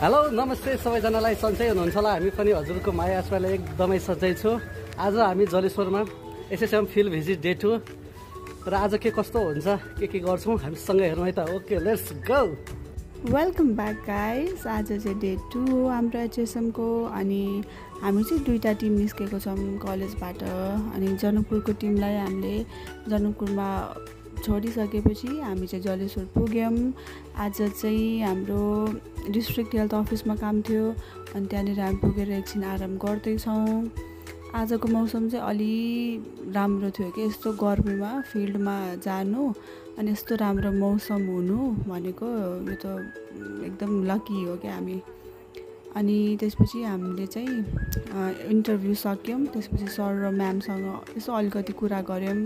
Hello नमस्ते सबैजनालाई सन्चै हुनुहुन्छ होला। हामी पनि हजुरको माया आश्रयले एकदमै सन्चै छु। आज हामी जलेश्वरमा एसएसएम फिल्ड भिजिट डे 2 र आज के कस्तो हुन्छ के गर्छौँ हामीसँगै हेरौँ है त। Okay let's go. Welcome back guys. आज चाहिँ डे 2 हो हाम्रो एचएसएमको अनि हामी चाहिँ दुईवटा टिम निस्केको छौँ कलेजबाट। अनि जनकपुरको टिमलाई हामीले जनकपुरमा छोडिसकेपछि हामी चाहिँ जलेश्वर पुग्यौँ। आज चाहिँ हाम्रो डिस्ट्रिक्ट हेल्थ अफिसमा काम थियो अनि त्यहाँनिर हामी पुगेर एकछिन आराम गर्दैछौँ। आजको मौसम चाहिँ अलि राम्रो थियो कि यस्तो गर्मीमा फिल्डमा जानु अनि यस्तो राम्रो मौसम हुनु भनेको यो त एकदम लकी हो क्या हामी। अनि त्यसपछि हामीले चाहिँ इन्टरभ्यू सक्यौँ। त्यसपछि सर र म्यामसँग यसो अलिकति कुरा गऱ्यौँ।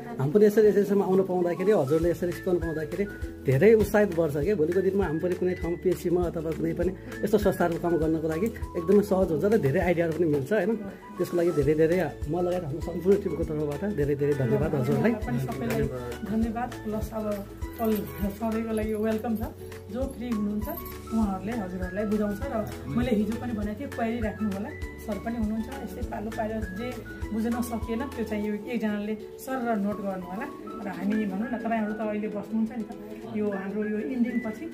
हामी पनि यसरी एसएसएममा आउनु पाउँदाखेरि हजुरले यसरी सिकाउनु पाउँदाखेरि धेरै उत्साहित बढ्छ क्या। भोलिको दिनमा हामी पनि कुनै ठाउँमा पिएचसीमा अथवा कुनै पनि यस्तो संस्थाहरूको काम गर्नको लागि एकदमै सहज हुन्छ र धेरै आइडियाहरू पनि मिल्छ होइन। त्यसको लागि धेरै धेरै म लगायत हाम्रो सम्पूर्ण टिमको तर्फबाट धेरै धेरै धन्यवाद हजुरलाई। सबैलाई धन्यवाद प्लस अब सबैको लागि वेलकम छ। जो फ्री हुनुहुन्छ उहाँहरूले हजुरहरूलाई बुझाउँछ र मैले हिजो पनि भनेको थिएँ क्वेरी राख्नु होला। सर पनि हुनुहुन्छ यस्तै पालो पालो जे बुझ्न सकिएन त्यो चाहिँ यो एकजनाले सर र नोट गर्नु होला। र हामी भनौँ न तपाईँहरू त अहिले बस्नुहुन्छ नि त यो हाम्रो यो इन्डिङ पछि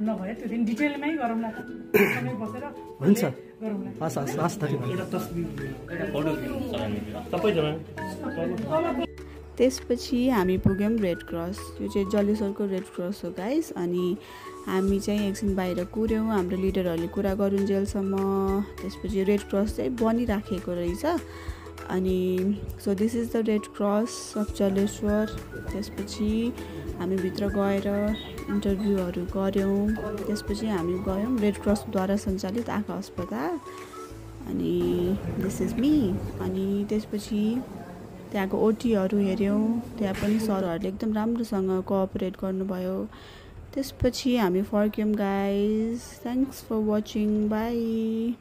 नभए त्यो दिन डिटेलमै गरौँला त सँगै बसेर हुन्छ गरौँला। हस् हस् हस् धन्यवाद। त्यसपछि हामी पुग्यौँ रेड क्रस। यो चाहिँ जलेश्वरको रेड क्रस हो गाइस। अनि हामी चाहिँ एकछिन बाहिर कुर्यौँ हाम्रो लिडरहरूले कुरा गरुन्जेलसम्म। त्यसपछि रेड क्रस चाहिँ बनिराखेको रहेछ। अनि so this is the red cross of Jaleshwar. त्यसपछि हामी भित्र गएर इन्टरभ्यूहरू गऱ्यौँ। त्यसपछि हामी गयौँ रेड क्रसद्वारा सञ्चालित आँखा अस्पताल। अनि दिस इज मी। अनि त्यसपछि त्यहाँको ओटीहरू हेऱ्यौँ। त्यहाँ पनि सरहरूले एकदम राम्रोसँग कोअपरेट गर्नुभयो। त्यसपछि हामी फर्क्यौँ guys. Thanks for watching. By.